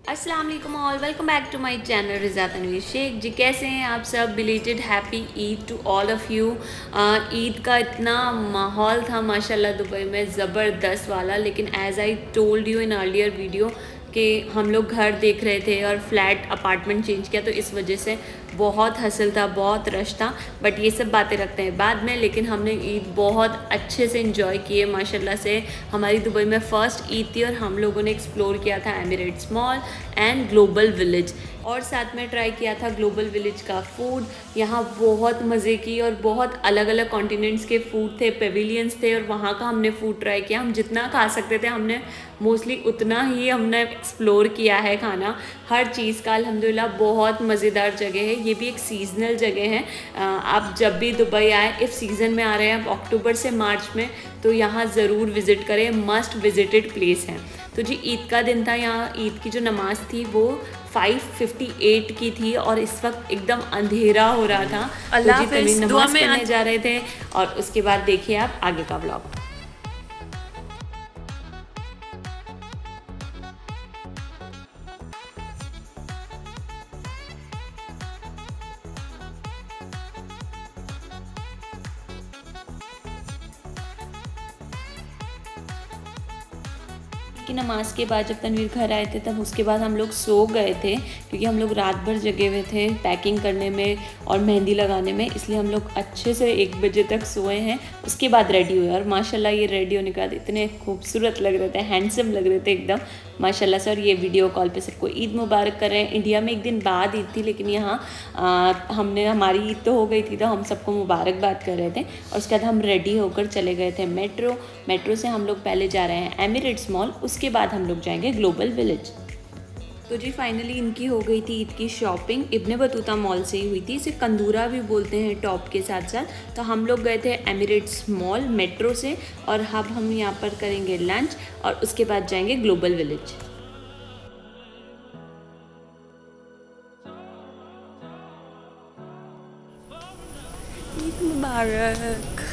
अस्सलाम वालेकुम all, welcome back to my channel Riza Tanveer Sheikh ji. कैसे हैं आप सब? Belated happy Eid to all of you. Eid का इतना माहौल था माशाल्लाह दुबई में ज़बरदस्त वाला, लेकिन as I told you in earlier video कि हम लोग घर देख रहे थे और फ्लैट अपार्टमेंट चेंज किया, तो इस वजह से बहुत हसल था, बहुत रश था। बट ये सब बातें रखते हैं बाद में, लेकिन हमने ईद बहुत अच्छे से इंजॉय किए माशाल्लाह से। हमारी दुबई में फ़र्स्ट ईद थी और हम लोगों ने एक्सप्लोर किया था Emirates mall and global village, और साथ में ट्राई किया था ग्लोबल विलेज का फूड। यहाँ बहुत मज़े की और बहुत अलग अलग कॉन्टिनेंट्स के फूड थे, पेविलियंस थे, और वहाँ का हमने फूड ट्राई किया। हम जितना खा सकते थे हमने मोस्टली उतना ही हमने एक्सप्लोर किया है खाना, हर चीज़ का। अल्हम्दुलिल्लाह बहुत मज़ेदार जगह है, ये भी एक सीज़नल जगह है। आप जब भी दुबई आए, इफ़ सीज़न में आ रहे हैं आप अक्टूबर से मार्च में, तो यहाँ ज़रूर विज़िट करें, मस्ट विजिटेड प्लेस है। तो जी ईद का दिन था, यहाँ ईद की जो नमाज़ थी वो 5:58 की थी और इस वक्त एकदम अंधेरा हो रहा था। तो जी तभी नमाज़ पढ़ने जा रहे थे, और उसके बाद देखिए आप आगे का ब्लॉग। की नमाज़ के बाद जब तनवीर घर आए थे, तब उसके बाद हम लोग सो गए थे, क्योंकि हम लोग रात भर जगे हुए थे पैकिंग करने में और मेहंदी लगाने में, इसलिए हम लोग अच्छे से 1 बजे तक सोए हैं। उसके बाद रेडी हुए, और माशाल्लाह ये रेडी होने के बाद इतने खूबसूरत लग रहे थे, हैंडसम लग रहे थे एकदम माशाल्लाह से। और ये वीडियो कॉल पे सबको ईद मुबारक कर रहे हैं। इंडिया में एक दिन बाद ईद थी, लेकिन यहाँ हमारी ईद तो हो गई थी, तो हम सबको मुबारकबाद कर रहे थे। और उसके बाद हम रेडी होकर चले गए थे मेट्रो से हम लोग पहले जा रहे हैं एमिरेट्स मॉल, उसके बाद हम लोग जाएंगे ग्लोबल विलेज। तो जी फाइनली इनकी हो गई थी ईद की शॉपिंग, इब्ने बतूता मॉल से ही हुई थी। इसे कंदूरा भी बोलते हैं टॉप के साथ साथ। तो हम लोग गए थे एमिरेट्स मॉल मेट्रो से, और अब हम यहाँ पर करेंगे लंच और उसके बाद जाएंगे ग्लोबल विलेज। ईद मुबारक।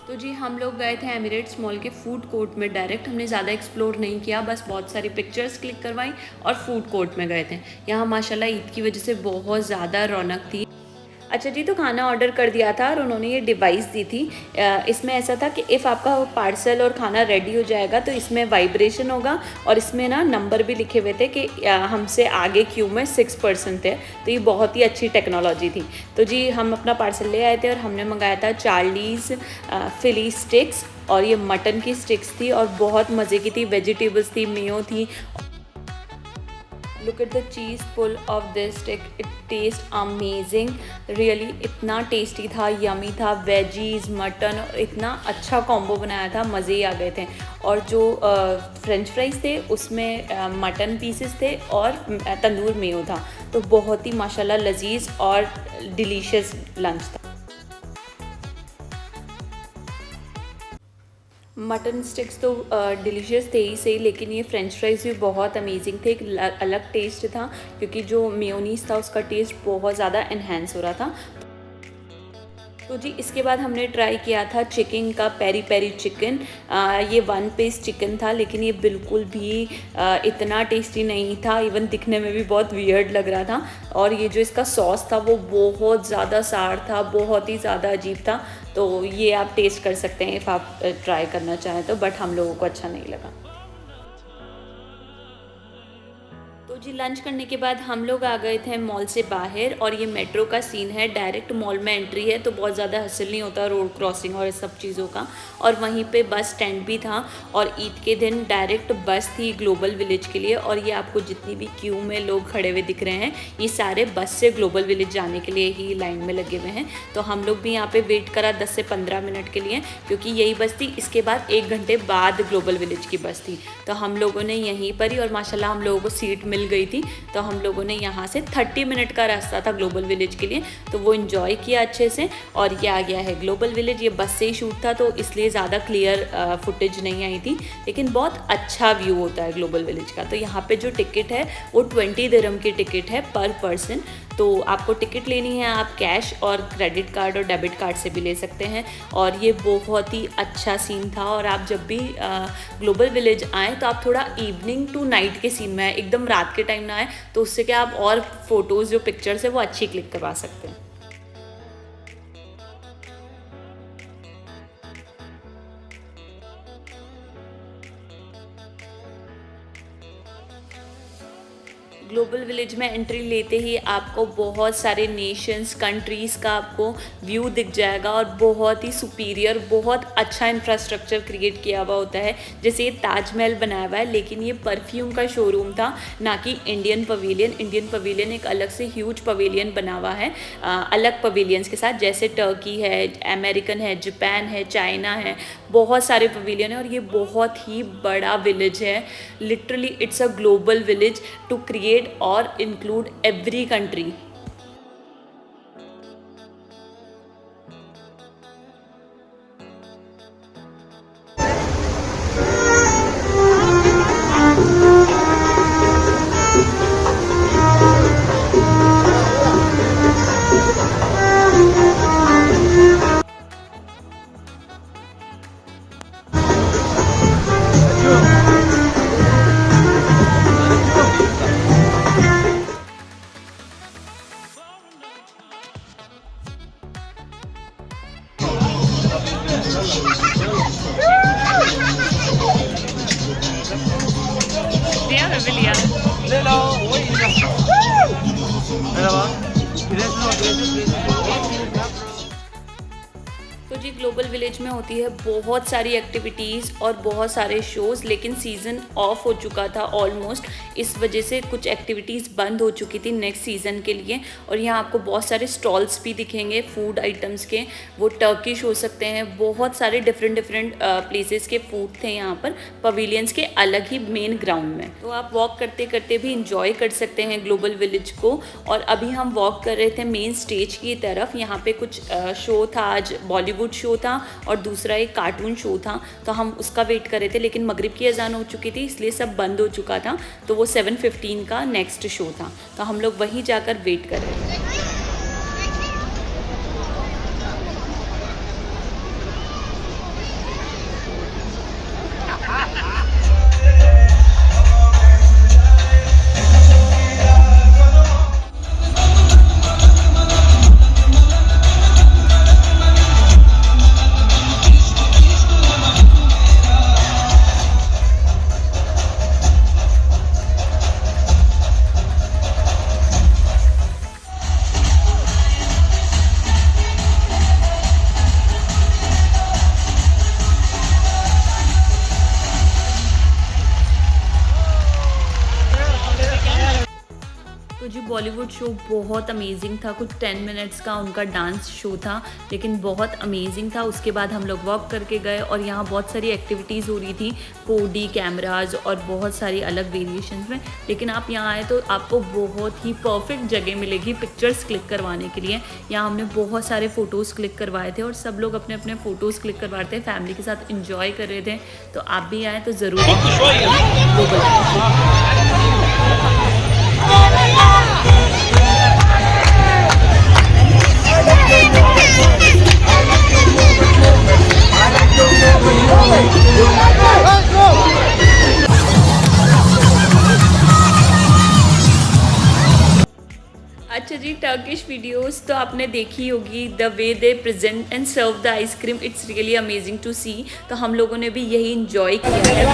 तो जी हम लोग गए थे एमिरेट्स मॉल के फूड कोर्ट में डायरेक्ट, हमने ज़्यादा एक्सप्लोर नहीं किया, बस बहुत सारी पिक्चर्स क्लिक करवाई और फूड कोर्ट में गए थे। यहाँ माशाल्लाह ईद की वजह से बहुत ज़्यादा रौनक थी। अच्छा जी, तो खाना ऑर्डर कर दिया था और उन्होंने ये डिवाइस दी थी। इसमें ऐसा था कि इफ़ आपका पार्सल और खाना रेडी हो जाएगा तो इसमें वाइब्रेशन होगा, और इसमें ना नंबर भी लिखे हुए थे कि हमसे आगे क्यू में 6 पर्सन थे। तो ये बहुत ही अच्छी टेक्नोलॉजी थी। तो जी हम अपना पार्सल ले आए थे और हमने मंगाया था चार्लीज़ फिली स्टिक्स, और ये मटन की स्टिक्स थी और बहुत मज़े की थी, वेजिटेबल्स थी, मेयो थी। Look at the cheese pull of this stick, it taste amazing really, इतना टेस्टी था, यमी था, वेजीज मटन, और इतना अच्छा कॉम्बो बनाया था, मज़े ही आ गए थे। और जो फ्रेंच फ्राइज़ थे उसमें मटन पीसेस थे और तंदूर मेयो था। तो बहुत ही माशाल्लाह लजीज और डिलीशियस लंच था। मटन स्टिक्स तो डिलीशियस थे ही सही, लेकिन ये फ्रेंच फ्राइज़ भी बहुत अमेजिंग थे। एक अलग टेस्ट था, क्योंकि जो मेयोनीज़ था उसका टेस्ट बहुत ज़्यादा इन्हेंस हो रहा था। तो जी इसके बाद हमने ट्राई किया था चिकन का पेरी पेरी चिकन। ये 1 पीस चिकन था, लेकिन ये बिल्कुल भी इतना टेस्टी नहीं था, इवन दिखने में भी बहुत वियर्ड लग रहा था। और ये जो इसका सॉस था वो बहुत ज़्यादा सार था, बहुत ही ज़्यादा अजीब था। तो ये आप टेस्ट कर सकते हैं इफ़ आप ट्राई करना चाहें तो, बट हम लोगों को अच्छा नहीं लगा। तो जी लंच करने के बाद हम लोग आ गए थे मॉल से बाहर, और ये मेट्रो का सीन है, डायरेक्ट मॉल में एंट्री है, तो बहुत ज़्यादा हसल नहीं होता रोड क्रॉसिंग और इस सब चीज़ों का। और वहीं पे बस स्टैंड भी था, और ईद के दिन डायरेक्ट बस थी ग्लोबल विलेज के लिए। और ये आपको जितनी भी क्यू में लोग खड़े हुए दिख रहे हैं, ये सारे बस से ग्लोबल विलेज जाने के लिए ही लाइन में लगे हुए हैं। तो हम लोग भी यहाँ पर वेट करा 10 से 15 मिनट के लिए, क्योंकि यही बस थी। इसके बाद 1 घंटे बाद ग्लोबल विलेज की बस थी, तो हम लोगों ने यहीं पर ही, और माशाल्लाह हम लोगों को सीट मिल मिल गई थी, तो हम लोगों ने यहाँ से 30 मिनट का रास्ता था ग्लोबल विलेज के लिए, तो वो इन्जॉय किया अच्छे से। और ये आ गया है ग्लोबल विलेज। ये बस से ही शूट था तो इसलिए ज़्यादा क्लियर फुटेज नहीं आई थी, लेकिन बहुत अच्छा व्यू होता है ग्लोबल विलेज का। तो यहाँ पे जो टिकट है वो 20 दिरहम की टिकट है पर पर्सन। तो आपको टिकट लेनी है, आप कैश और क्रेडिट कार्ड और डेबिट कार्ड से भी ले सकते हैं। और ये बहुत ही अच्छा सीन था। और आप जब भी ग्लोबल विलेज आएँ तो आप थोड़ा इवनिंग टू नाइट के सीन में आए, एकदम रात के टाइम ना आए, तो उससे क्या आप और फोटोज़ जो पिक्चर्स है वो अच्छी क्लिक करवा सकते हैं। ग्लोबल विलेज में एंट्री लेते ही आपको बहुत सारे नेशंस, कंट्रीज़ का आपको व्यू दिख जाएगा और बहुत ही सुपीरियर, बहुत अच्छा इंफ्रास्ट्रक्चर क्रिएट किया हुआ होता है। जैसे ये ताजमहल बनाया हुआ है, लेकिन ये परफ्यूम का शोरूम था, ना कि इंडियन पवेलियन। इंडियन पवेलियन एक अलग से ह्यूज पवेलियन बना हुआ है अलग पवेलियंस के साथ, जैसे टर्की है, अमेरिकन है, जापान है, चाइना है, बहुत सारे पवेलियन है। और ये बहुत ही बड़ा विलेज है, literally it's a global village to create or include every country. Lilia. Hello. तो जी ग्लोबल विलेज में होती है बहुत सारी एक्टिविटीज़ और बहुत सारे शोज़, लेकिन सीज़न ऑफ हो चुका था ऑलमोस्ट, इस वजह से कुछ एक्टिविटीज़ बंद हो चुकी थी नेक्स्ट सीज़न के लिए। और यहाँ आपको बहुत सारे स्टॉल्स भी दिखेंगे फूड आइटम्स के, वो टर्किश हो सकते हैं, बहुत सारे डिफरेंट प्लेसेस के फूड थे यहाँ पर पवेलियंस के अलग ही मेन ग्राउंड में। तो आप वॉक करते करते भी इंजॉय कर सकते हैं ग्लोबल विलेज को। और अभी हम वॉक कर रहे थे मेन स्टेज की तरफ। यहाँ पे कुछ शो था, आज बॉलीवुड शो था और दूसरा एक कार्टून शो था, तो हम उसका वेट कर रहे थे, लेकिन मगरिब की अजान हो चुकी थी इसलिए सब बंद हो चुका था। तो वो 7:15 का नेक्स्ट शो था, तो हम लोग वहीं जाकर वेट कर रहे थे। तो जी बॉलीवुड शो बहुत अमेजिंग था, कुछ 10 मिनट्स का उनका डांस शो था, लेकिन बहुत अमेजिंग था। उसके बाद हम लोग वॉक करके गए और यहाँ बहुत सारी एक्टिविटीज़ हो रही थी, 4D कैमराज और बहुत सारी अलग वेरिएशंस में। लेकिन आप यहाँ आए तो आपको बहुत ही परफेक्ट जगह मिलेगी पिक्चर्स क्लिक करवाने के लिए। यहाँ हमने बहुत सारे फ़ोटोज़ क्लिक करवाए थे और सब लोग अपने अपने फ़ोटोज़ क्लिक करवा रहे थे, फैमिली के साथ इंजॉय कर रहे थे। तो आप भी आए तो ज़रूर। अच्छा जी, टर्किश वीडियोस तो आपने देखी होगी, the way they present and serve the ice cream, it's really amazing to see. तो हम लोगों ने भी यही इंजॉय किया है।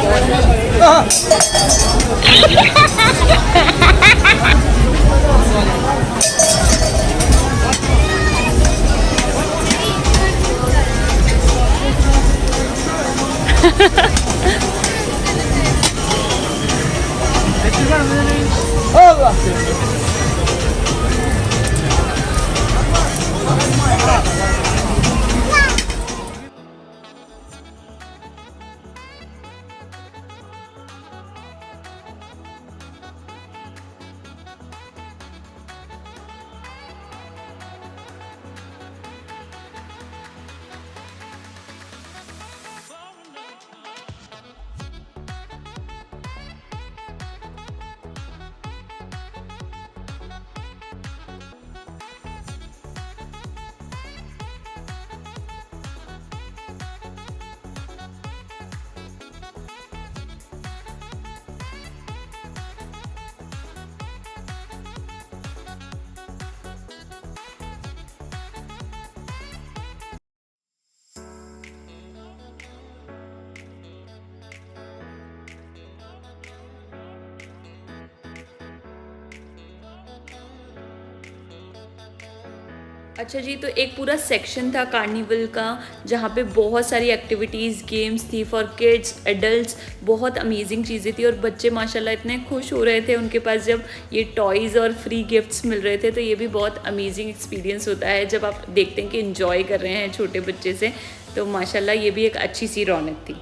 अच्छा जी, तो एक पूरा सेक्शन था कार्निवल का जहाँ पे बहुत सारी एक्टिविटीज़ गेम्स थी फॉर किड्स एडल्ट्स, बहुत अमेजिंग चीज़ें थी और बच्चे माशाल्लाह इतने खुश हो रहे थे उनके पास जब ये टॉयज़ और फ्री गिफ्ट्स मिल रहे थे। तो ये भी बहुत अमेजिंग एक्सपीरियंस होता है जब आप देखते हैं कि इन्जॉय कर रहे हैं छोटे बच्चे से, तो माशाल्लाह ये भी एक अच्छी सी रौनक थी।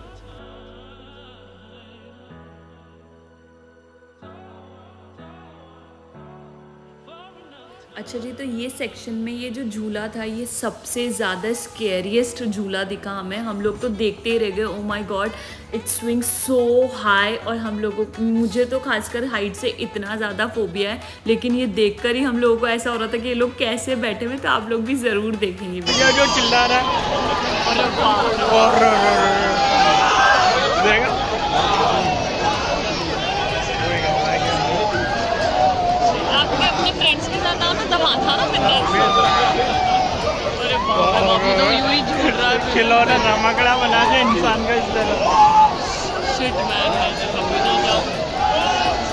अच्छा जी, तो ये सेक्शन में ये जो झूला था ये सबसे ज़्यादा स्केरियस्ट झूला दिखा हमें। हम लोग तो देखते ही रह गए, oh my God it swing so high. और हम लोगों मुझे तो खासकर हाइट से इतना ज़्यादा फोबिया है, लेकिन ये देखकर ही हम लोगों को ऐसा हो रहा था कि ये लोग कैसे बैठे हुए। तो आप लोग भी ज़रूर देखेंगे। ये जो चिल्ला रहा है अपने फ्रेंड्स के साथ आओ ना, तब आता ना खिलौना रमकड़ा बना दे इंसान का इस तरह। शिट मैन,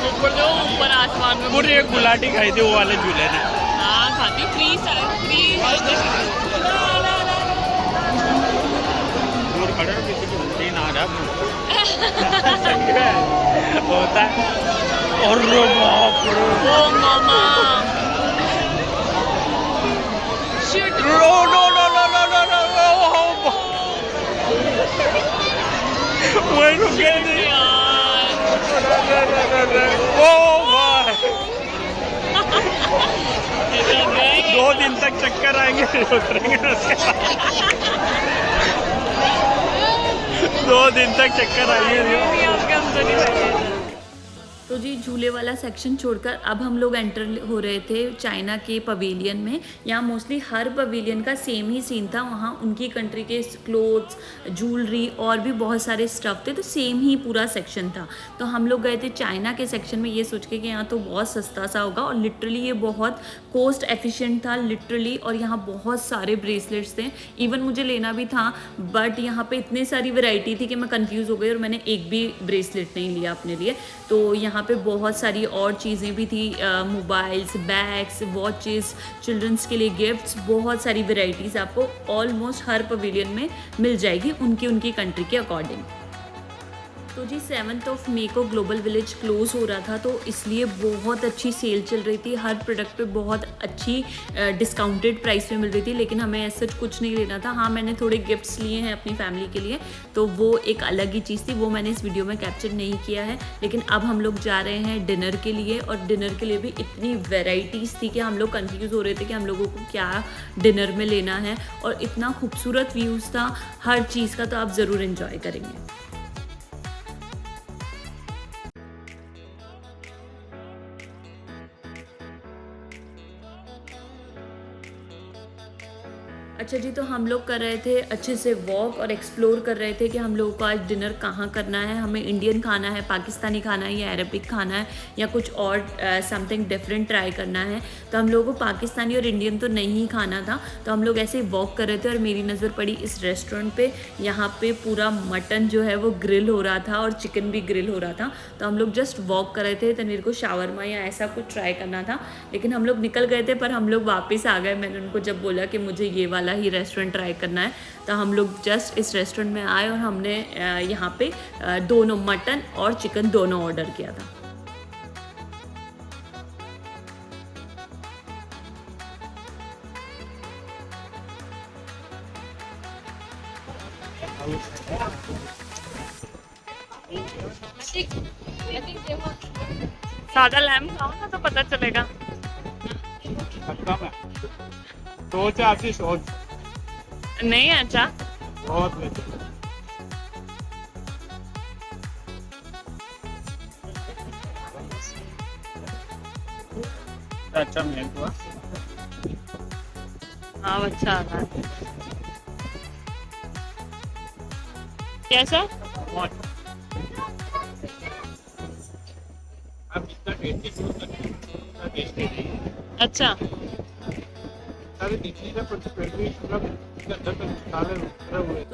ऊपर जो ऊपर आसमान में पूरी एक गुलाटी खाई थी वो वाले झूले ने। हाँ खाती हूँ, फ्री दूर खड़े हो किसी को उल्टी ना आ रहा होता है। और बाप रे, oh mama shit, no no no no no no no, वही रुक गए थे यार। ओ भाई 2 दिन तक चक्कर आएंगे उतरेंगे उसके बाद 2 दिन तक चक्कर आएंगे। तो जी झूले वाला सेक्शन छोड़कर अब हम लोग एंटर हो रहे थे चाइना के पवेलियन में। यहाँ मोस्टली हर पवेलियन का सेम ही सीन था, वहाँ उनकी कंट्री के क्लोथ्स ज्वेलरी और भी बहुत सारे स्टफ थे, तो सेम ही पूरा सेक्शन था। तो हम लोग गए थे चाइना के सेक्शन में ये सोच के कि यहाँ तो बहुत सस्ता सा होगा, और लिटरली ये बहुत कॉस्ट एफिशिएंट था लिटरली। और यहाँ बहुत सारे ब्रेसलेट्स थे, इवन मुझे लेना भी था, बट यहाँ पे इतने सारी वैरायटी थी कि मैं कंफ्यूज हो गई और मैंने एक भी ब्रेसलेट नहीं लिया अपने लिए। तो यहाँ पे बहुत सारी और चीज़ें भी थी, मोबाइल्स, बैग्स, वॉचेस, चिल्ड्रंस के लिए गिफ्ट्स, बहुत सारी वैरायटीज़ आपको ऑलमोस्ट हर पवेलियन में मिल जाएगी उनकी कंट्री के अकॉर्डिंग। तो जी 7 मई को ग्लोबल विलेज क्लोज़ हो रहा था, तो इसलिए बहुत अच्छी सेल चल रही थी, हर प्रोडक्ट पे बहुत अच्छी डिस्काउंटेड प्राइस में मिल रही थी। लेकिन हमें ऐसा कुछ नहीं लेना था। हाँ, मैंने थोड़े गिफ्ट्स लिए हैं अपनी फैमिली के लिए, तो वो एक अलग ही चीज़ थी, वो मैंने इस वीडियो में कैप्चर नहीं किया है। लेकिन अब हम लोग जा रहे हैं डिनर के लिए, और डिनर के लिए भी इतनी वेराइटीज़ थी कि हम लोग कन्फ्यूज़ हो रहे थे कि हम लोगों को क्या डिनर में लेना है। और इतना खूबसूरत व्यूज़ था हर चीज़ का, तो आप ज़रूर इन्जॉय करेंगे। अच्छा जी, तो हम लोग कर रहे थे अच्छे से वॉक और एक्सप्लोर कर रहे थे कि हम लोगों को आज डिनर कहाँ करना है, हमें इंडियन खाना है, पाकिस्तानी खाना है, या अरबिक खाना है, या कुछ और समथिंग डिफरेंट ट्राई करना है। तो हम लोगों को पाकिस्तानी और इंडियन तो नहीं खाना था, तो हम लोग ऐसे ही वॉक कर रहे थे और मेरी नज़र पड़ी इस रेस्टोरेंट पे। यहाँ पे पूरा मटन जो है वो ग्रिल हो रहा था और चिकन भी ग्रिल हो रहा था। तो हम लोग जस्ट वॉक कर रहे थे, तो मेरे को शावरमा या ऐसा कुछ ट्राई करना था, लेकिन हम लोग निकल गए थे। पर हम लोग वापस आ गए, मैंने उनको जब बोला कि मुझे ये वाला ही रेस्टोरेंट ट्राई करना है, तो हम लोग जस्ट इस रेस्टोरेंट में आए और हमने यहाँ पे दोनों मटन और चिकन दोनों ऑर्डर किया था। सादा लैम खाओ ना तो पता चलेगा। सोच आपकी सोच नहीं अच्छा, बहुत अच्छा मेल हुआ। हाँ अच्छा आ रहा है। कैसा? आप जितना टेस्टी सोच सकते हैं उतना टेस्टी नहीं है। अच्छा, तो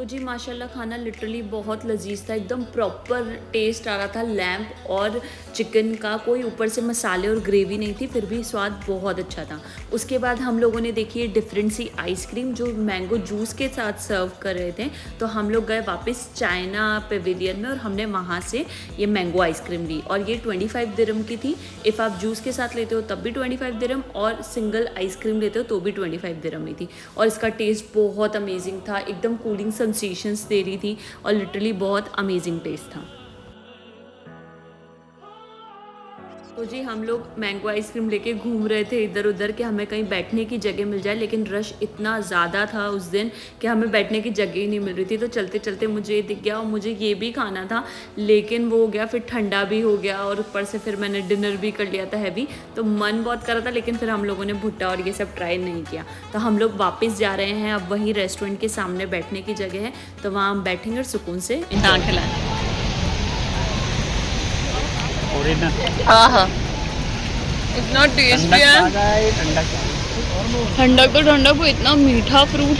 जी माशाल्लाह खाना लिटरली बहुत लजीज था, एकदम प्रॉपर टेस्ट आ रहा था लैम्प और चिकन का, कोई ऊपर से मसाले और ग्रेवी नहीं थी, फिर भी स्वाद बहुत अच्छा था। उसके बाद हम लोगों ने देखी डिफरेंट सी आइसक्रीम जो मैंगो जूस के साथ सर्व कर रहे थे, तो हम लोग गए वापस चाइना पेविलियन में और हमने वहाँ से ये मैंगो आइसक्रीम ली और ये 25 दिरहम की थी। इफ़ आप जूस के साथ लेते हो तब भी 25 दिरहम और सिंगल आइसक्रीम लेते हो तो भी 25 दिरहम ही थी। और इसका टेस्ट बहुत अमेजिंग था, एकदम कूलिंग सेंसेशंस दे रही थी और लिटरली बहुत अमेजिंग टेस्ट था। तो जी हम लोग मैंगो आइसक्रीम लेके घूम रहे थे इधर उधर कि हमें कहीं बैठने की जगह मिल जाए, लेकिन रश इतना ज़्यादा था उस दिन कि हमें बैठने की जगह ही नहीं मिल रही थी। तो चलते चलते मुझे ये दिख गया और मुझे ये भी खाना था, लेकिन वो हो गया फिर ठंडा भी हो गया और ऊपर से फिर मैंने डिनर भी कर लिया था हैवी, तो मन बहुत कर रहा था, लेकिन फिर हम लोगों ने भुट्टा और ये सब ट्राई नहीं किया। तो हम लोग वापस जा रहे हैं, अब वहीं रेस्टोरेंट के सामने बैठने की जगह है, तो वहाँ हम बैठेंगे और सुकून से खाना खिलाएँ। हाँ इतना टेस्टी है, ठंडक तो ठंडक, वो इतना मीठा फ्रूट,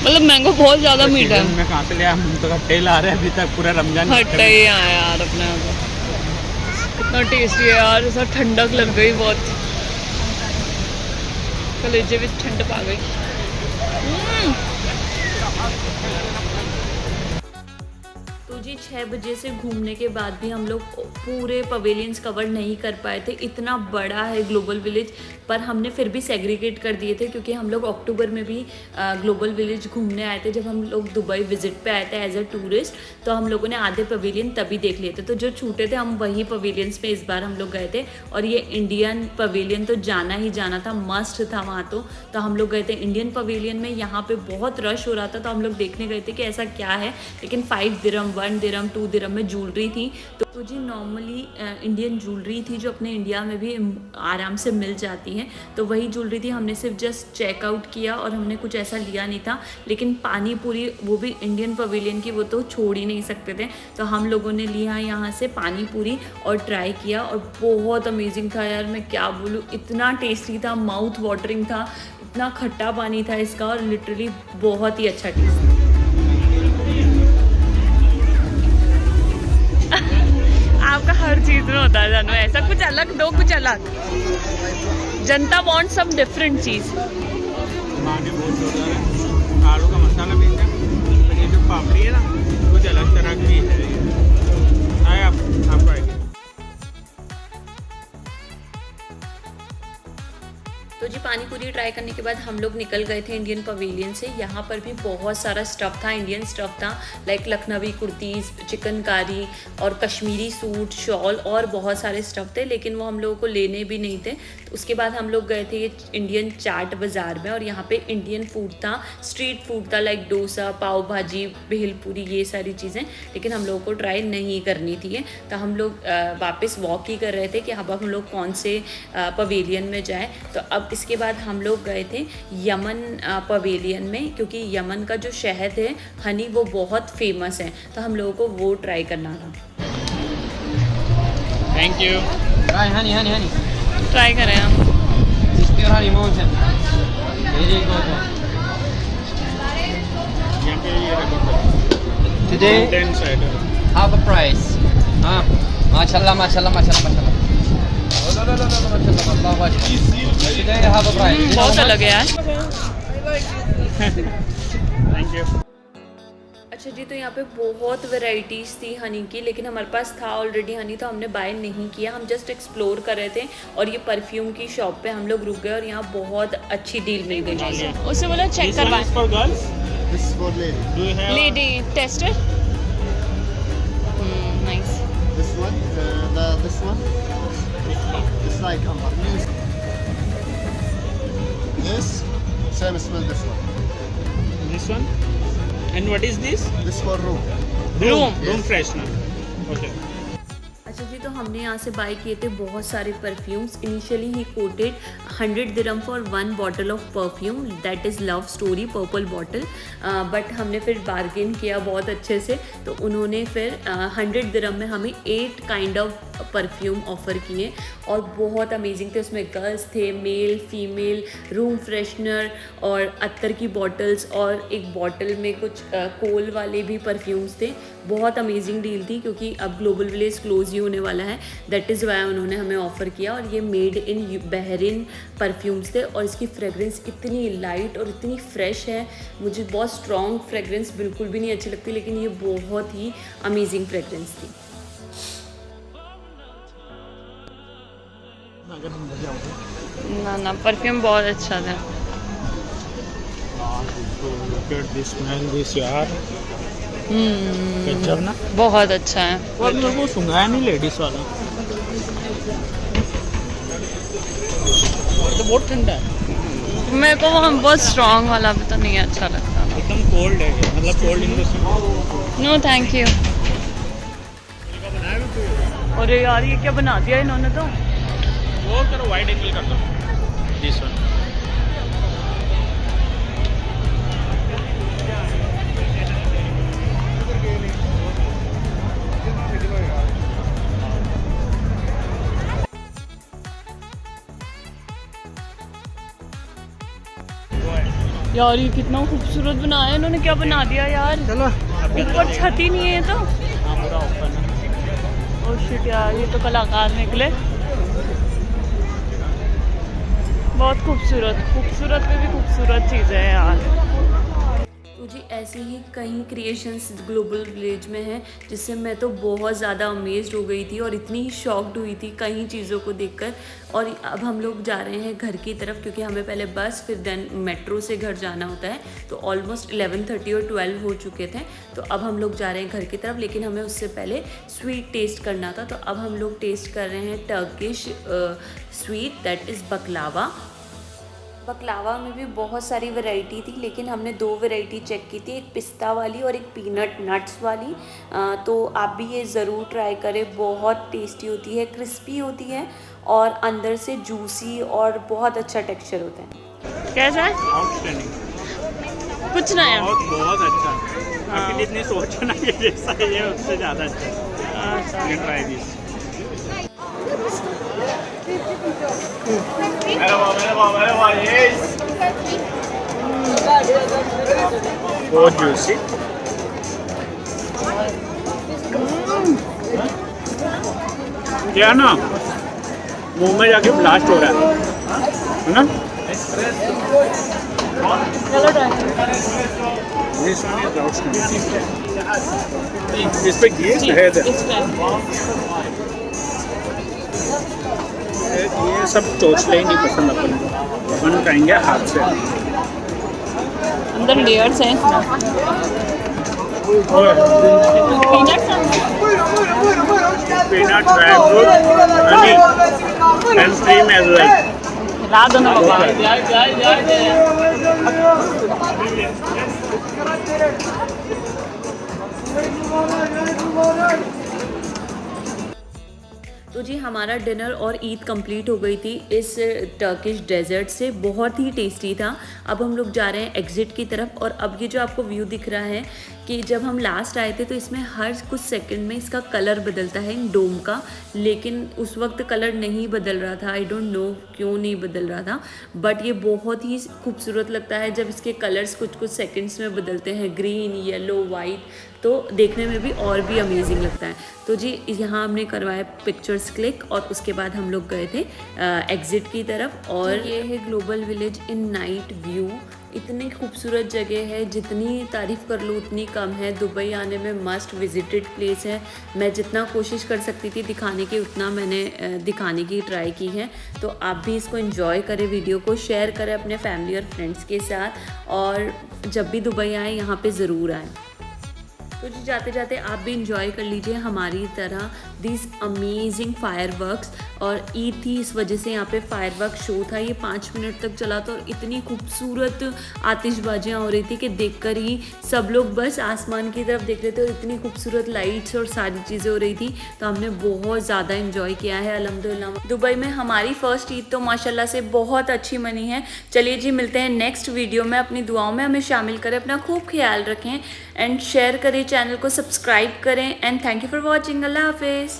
मतलब मैंगो बहुत ज्यादा मीठा है। मैं कहाँ से लिया, हम तो खट्टे ला रहे हैं अभी तक पूरा रमजान खट्टा ही आया यार अपने यहाँ, इतना टेस्टी है यार, ऐसा ठंडक लग गई बहुत, कलेजे भी ठंडक आ गई। तो जी 6 बजे से घूमने के बाद भी हम लोग पूरे पवेलियंस कवर नहीं कर पाए थे, इतना बड़ा है ग्लोबल विलेज, पर हमने फिर भी सेग्रीगेट कर दिए थे क्योंकि हम लोग अक्टूबर में भी ग्लोबल विलेज घूमने आए थे, जब हम लोग दुबई विजिट पे आए थे एज अ टूरिस्ट, तो हम लोगों ने आधे पवेलियन तभी देख लिए थे, तो जो छूटे थे हम वही पवेलियंस में इस बार हम लोग गए थे। और ये इंडियन पवेलियन तो जाना ही जाना था, मस्ट था वहाँ, तो हम लोग गए थे इंडियन पवेलियन में। यहाँ पे बहुत रश हो रहा था तो हम लोग देखने गए थे कि ऐसा क्या है, लेकिन 5 दिरहम 1 दिरहम 2 दिरहम में ज्वेलरी थी। तो जी नॉर्मली इंडियन ज्वेलरी थी जो अपने इंडिया में भी आराम से मिल जाती है, तो वही ज्वेलरी थी। हमने सिर्फ जस्ट चेकआउट किया और हमने कुछ ऐसा लिया नहीं था, लेकिन पानी पूरी वो भी इंडियन पवेलियन की, वो तो छोड़ ही नहीं सकते थे, तो हम लोगों ने लिया यहाँ से पानी पूरी और ट्राई किया और बहुत अमेजिंग था यार, मैं क्या बोलूँ, इतना टेस्टी था, माउथ वाटरिंग था, इतना खट्टा पानी था इसका और लिटरली बहुत ही अच्छा टेस्ट था। आपका हर चीज में होता है जानू, ऐसा कुछ अलग दो, कुछ अलग, जनता वांट सम डिफरेंट चीज। आलू का मसाला भी है, ये जो पापड़ी है ना कुछ अलग तरह की है, आपको आइडिया। तो जी पानी पूरी ट्राई करने के बाद हम लोग निकल गए थे इंडियन पवेलियन से। यहाँ पर भी बहुत सारा स्टफ़ था, इंडियन स्टफ़ था, लाइक लखनवी कुर्तीज़, चिकनकारी और कश्मीरी सूट, शॉल और बहुत सारे स्टफ़ थे, लेकिन वो हम लोगों को लेने भी नहीं थे। तो उसके बाद हम लोग गए थे ये इंडियन चाट बाज़ार में और यहाँ पे इंडियन फूड था, स्ट्रीट फूड था, लाइक डोसा, पाव भाजी, भेलपूरी, ये सारी चीज़ें, लेकिन हम लोगों को ट्राई नहीं करनी थी। तो हम लोग वापस वॉक ही कर रहे थे कि अब हम लोग कौन से पवेलियन में जाएँ। तो अब इसके बाद हम लोग गए थे यमन पवेलियन में, क्योंकि यमन का जो शहद है हनी वो बहुत फेमस है, तो हम लोगों को वो ट्राई करना था। Thank you. Honey Honey Honey try करें हम। Honey motion very good. यहाँ पे ये रखो today ten side half a price. हाँ माशाल्लाह माशाल्लाह माशाल्लाह माशाल्लाह बहुत अलग है यार। Thank you. अच्छा जी, तो यहाँ पे बहुत वैरायटीज़ थी हनी की, लेकिन हमारे पास था ऑलरेडी हनी, तो हमने बाय नहीं किया, हम जस्ट एक्सप्लोर कर रहे थे। और ये परफ्यूम की शॉप पे हम लोग रुक गए और यहाँ बहुत अच्छी डील मिल गई। उससे बोला चेक करवा, for girls, This is for lady. Do you have lady tester. Nice. This one, this one, it's like music. This, same smell. This one. This one and what is this? This for room. Room freshener. Okay. अच्छा जी, तो हमने यहाँ से bye किए थे बहुत सारे perfumes. Initially he coated 100 dirham for 1 bottle of perfume, that is love story purple bottle, but हमने फिर बार्गेन किया बहुत अच्छे से, तो उन्होंने फिर 100 दिरहम में हमें 8 काइंड ऑफ परफ्यूम ऑफ़र किए और बहुत अमेजिंग थे। उसमें गर्ल्स थे, मेल फीमेल, रूम फ्रेशनर और अत्तर की बॉटल्स और एक बॉटल में कुछ कोल वाले भी परफ्यूम्स थे। बहुत अमेजिंग डील थी क्योंकि अब ग्लोबल विलेज क्लोज ही होने वाला है, दैट इज़ वाई उन्होंने हमें ऑफ़र किया। और ये मेड इन बहरीन परफ्यूम्स थे और इसकी फ्रेगरेंस इतनी लाइट और इतनी फ्रेश है। मुझे बहुत स्ट्रॉन्ग फ्रेगरेंस बिल्कुल भी नहीं अच्छी लगती, लेकिन ये बहुत ही अमेजिंग फ्रेगरेंस थी। ना परफ्यूम बहुत अच्छा था। ना बहुत अच्छा है। और मेरे को सुंघाया नहीं लेडीज वाला, तो बहुत ठंडा है। मेरे को बहुत स्ट्रॉन्ग वाला भी तो नहीं अच्छा लगता। एकदम कोल्ड है, मतलब cold in the no thank you. अरे यार ये क्या बना दिया इन्होंने तो। वो करो, वाइड एंगल कर दो दिस वन। यार ये कितना खूबसूरत बनाया है इन्होंने, क्या बना दिया यार। चलो ऊपर छत ही नहीं है ये तो। पूरा ओपन है। और शिट यार, ये तो कलाकार निकले। बहुत खूबसूरत, खूबसूरत पे भी खूबसूरत चीज़ें हैं यार। तो जी ऐसे ही कई क्रिएशंस ग्लोबल विलेज में हैं जिससे मैं तो बहुत ज़्यादा अमेज्ड हो गई थी और इतनी ही शॉक्ड हुई थी कई चीज़ों को देखकर। और अब हम लोग जा रहे हैं घर की तरफ क्योंकि हमें पहले बस फिर देन मेट्रो से घर जाना होता है। तो ऑलमोस्ट 11:30 और 12 हो चुके थे। तो अब हम लोग जा रहे हैं घर की तरफ, लेकिन हमें उससे पहले स्वीट टेस्ट करना था। तो अब हम लोग टेस्ट कर रहे हैं टर्किश स्वीट, दैट इज़ बकलावा। बकलावा में भी बहुत सारी वैरायटी थी, लेकिन हमने 2 वैरायटी चेक की थी, एक पिस्ता वाली और एक पीनट नट्स वाली। तो आप भी ये ज़रूर ट्राई करें, बहुत टेस्टी होती है, क्रिस्पी होती है और अंदर से जूसी और बहुत अच्छा टेक्सचर होता है। कैसा है? आउटस्टैंडिंग, कुछ नया, बहुत अच्छा। आपकी जितनी सोचो ना ये जैसा है उससे ज़्यादा अच्छा है। Try this. बहुत जूसी, क्या ना मुंह में जाके ब्लास्ट हो रहा है ना। इस पे घी है, ये सब चोचले ही नहीं पसंद अपन को, अपन खाएंगे हाथ से। अंदर लेयर्स हैं। Peanut, dry fruit, honey and cream as well. ला दो ना बाबा। तो जी हमारा डिनर और ईद कंप्लीट हो गई थी इस टर्किश डेजर्ट से, बहुत ही टेस्टी था। अब हम लोग जा रहे हैं एग्ज़िट की तरफ। और अब ये जो आपको व्यू दिख रहा है कि जब हम लास्ट आए थे तो इसमें हर कुछ सेकंड में इसका कलर बदलता है इन डोम का, लेकिन उस वक्त कलर नहीं बदल रहा था। आई डोंट नो क्यों नहीं बदल रहा था, बट ये बहुत ही खूबसूरत लगता है जब इसके कलर्स कुछ कुछ सेकंड्स में बदलते हैं, ग्रीन, येलो, वाइट, तो देखने में भी और भी अमेजिंग लगता है। तो जी यहाँ हमने करवाया पिक्चर्स क्लिक और उसके बाद हम लोग गए थे एग्ज़िट की तरफ। और ये है global village in night view. इतनी खूबसूरत जगह है, जितनी तारीफ़ कर लो उतनी कम है। दुबई आने में मस्ट विजिटेड प्लेस है। मैं जितना कोशिश कर सकती थी दिखाने की उतना मैंने दिखाने की ट्राई की है। तो आप भी इसको एंजॉय करें, वीडियो को शेयर करें अपने फैमिली और फ्रेंड्स के साथ, और जब भी दुबई आए यहाँ पे ज़रूर आएँ। तो जी जाते जाते आप भी इंजॉय कर लीजिए हमारी तरह दिस अमेजिंग फायरवर्क्स। और ईद थी इस वजह से यहाँ पे फायरवर्क शो था, ये 5 मिनट तक चला था और इतनी खूबसूरत आतिशबाजियाँ हो रही थी कि देखकर ही सब लोग बस आसमान की तरफ देख रहे थे और इतनी खूबसूरत लाइट्स और सारी चीज़ें हो रही थी। तो हमने बहुत ज़्यादा इंजॉय किया है अल्हम्दुलिल्लाह। दुबई में हमारी फ़र्स्ट ईद तो माशाल्लाह से बहुत अच्छी मनी है। चलिए जी मिलते हैं नेक्स्ट वीडियो में। अपनी दुआओं में हमें शामिल करें, अपना खूब ख्याल रखें एंड शेयर करें, चैनल को सब्सक्राइब करें and thank you for watching. अल्लाह हाफिज़।